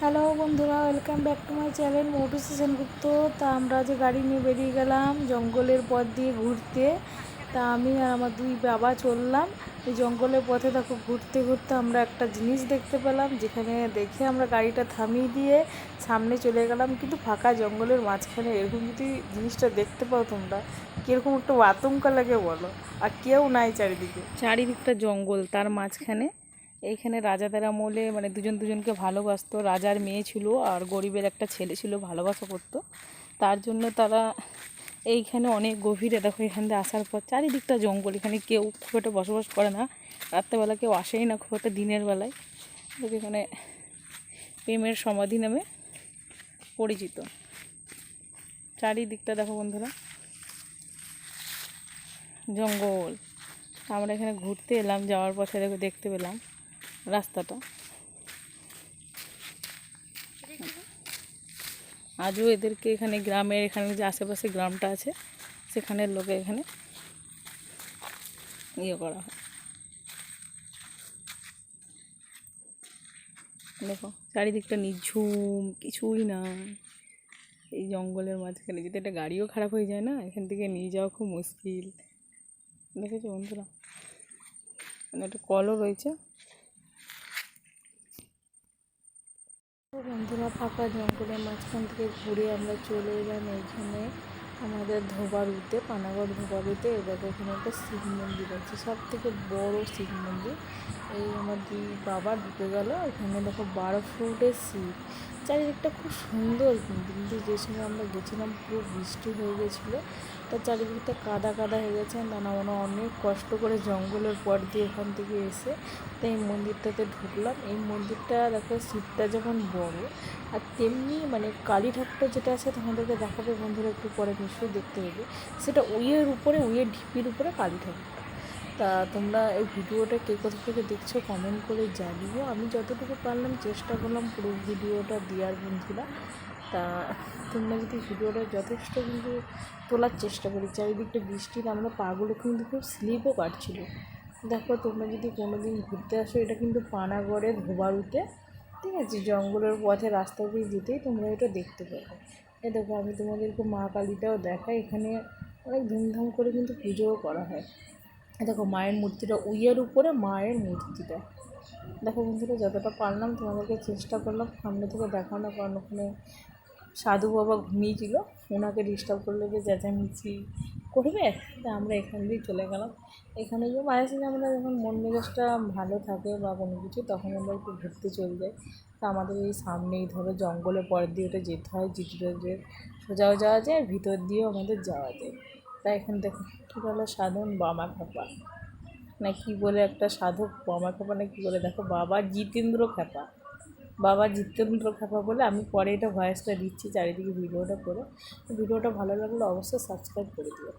Hello বন্ধুরা, welcome back to my channel Motu Sengupta. তা আমরা যে গাড়ি নিয়ে বেরিয়ে গেলাম জঙ্গলের পথ দিয়ে ঘুরতে। তা আমি আর আমার দুই বাবা চললাম এই জঙ্গলের পথে। দেখো ঘুরতে ঘুরতে আমরা একটা জিনিস দেখতে পেলাম, যেখানে দেখে আমরা গাড়িটা থামিয়ে দিয়ে সামনে চলে গেলাম। কিন্তু ফাঁকা জঙ্গলের মাঝখানে এরকম যদি জিনিসটা দেখতে পাও তোমরা, কীরকম একটু আতঙ্ক লাগে বলো। আর কেউ নাই চারিদিকটা জঙ্গল, তার মাঝখানে এইখানে রাজাদের আমলে মানে দুজন দুজনকে ভালোবাসতো। রাজার মেয়ে ছিল আর গরিবের একটা ছেলে ছিল, ভালোবাসা করতো। তার জন্য তারা এইখানে অনেক গভীরে, দেখো এখান থেকে আসার পর চারিদিকটা জঙ্গল, এখানে কেউ খুব একটা বসবাস করে না। রাত্রেবেলা কেউ আসেই না খুব একটা, দিনের বেলায়। এখানে প্রেমের সমাধি নামে পরিচিত। চারিদিকটা দেখো বন্ধুরা জঙ্গল। আমরা এখানে ঘুরতে এলাম, যাওয়ার পথে দেখতে পেলাম রাস্তাটা। আজও এদেরকে এখানে গ্রামের, এখানে যে আশেপাশে গ্রামটা আছে সেখানের লোকে এখানে ইয়ে করা হয়। দেখো চারিদিকটা নিঝুম, কিছুই না। এই জঙ্গলের মাঝখানে যদি একটা গাড়িও খারাপ হয়ে যায় না, এখান থেকে নিয়ে যাওয়া খুব মুশকিল। দেখেছো বন্ধুরা, একটা কলও রয়েছে। বন্ধুরা ফাঁকা জঙ্গলের মাঝখান থেকে ঘুরে আমরা চলে এলাম এইখানে আমাদের ধোবারুতে, পানাগড় ধোবারুতে। এবার এখানে একটা শিব মন্দির আছে, সব থেকে বড় শিব মন্দির। এই আমার দুই বাবা ঢুকে গেল। এখানে দেখো 12 ফুটের শিব। চারিদিকটা খুব সুন্দর, কিন্তু যে সময় আমরা গেছিলাম পুরো বৃষ্টি হয়ে গেছিলো, তার চারিদিকটা কাদা কাদা হয়ে গেছে। আমরা অনেক কষ্ট করে জঙ্গলের পর দিয়ে এখান থেকে এসে তো এই মন্দিরটাতে ঢুকলাম। এই মন্দিরটা দেখো, শিবটা যেমন বড় আর তেমনি মানে কালী ঠাকুরটা যেটা আছে তোমাদেরকে দেখাবে বন্ধুরা, একটু পরে নিশ্চয়ই দেখতে হবে। সেটা উইয়ের উপরে, উইয়ের ঢিপির উপরে কালী ঠাকুরটা। তা তোমরা এই ভিডিওটা কে কোথা থেকে দেখছো কমেন্ট করে জানিও। আমি যতটুকু পারলাম চেষ্টা করলাম পুরো ভিডিওটা দেওয়ার বন্ধুরা। তা তোমরা যদি ভিডিওটা যথেষ্ট কিন্তু তোলার চেষ্টা করি। চারিদিকটা বৃষ্টির আমরা পাগুলো কিন্তু খুব স্লিপও কাটছিল। দেখো তোমরা যদি কোনো দিন ঘুরতে আসো, এটা কিন্তু পানাগড়ের ধোবারুতে, ঠিক আছে? জঙ্গলের পথে রাস্তা দিয়ে যেতেই তোমরা এটা দেখতে পাবে। এ দেখো আমি তোমাদেরকে মা কালীটাও দেখাই। এখানে অনেক ধুমধাম করে কিন্তু পুজোও করা হয়। দেখো মায়ের মূর্তিটা, উইয়ের উপরে মায়ের মূর্তিটা। দেখো বন্ধুরা যতটা পারলাম তোমাদেরকে চেষ্টা করলাম সামনে থেকে দেখানো, কারণ ওখানে সাধু বাবা ঘুমিয়েছিল, ওনাকে ডিস্টার্ব করলে যে চেঁচামেচি করবে। তা আমরা এখান দিয়েই চলে গেলাম। এখানে গিয়ে মাঝে সাঝে আমরা যখন মন মেজাজটা ভালো থাকে বা কোনো কিছু, তখন আমরা একটু ঘুরতে চলে যাই। তা আমাদের এই সামনেই ধরো জঙ্গলের পর দিয়ে ওটা যেতে হয়, জিটুরে সোজাও যাওয়া যায় আর ভিতর দিয়েও আমাদের যাওয়া যায়। তাই এখানে দেখো এটা হলো সাধন বামা খ্যাপা না কি বলে, একটা সাধক বামা খ্যাপা না কি বলে, দেখো বাবা জিতেন্দ্র খ্যাপা, বাবা জিতেন্দ্র খ্যাপা বলে। আমি পরে এটা ভয়েসটা দিচ্ছি চারিদিকে ভিডিওটা করে। ভিডিওটা ভালো লাগলে অবশ্যই সাবস্ক্রাইব করে দিও।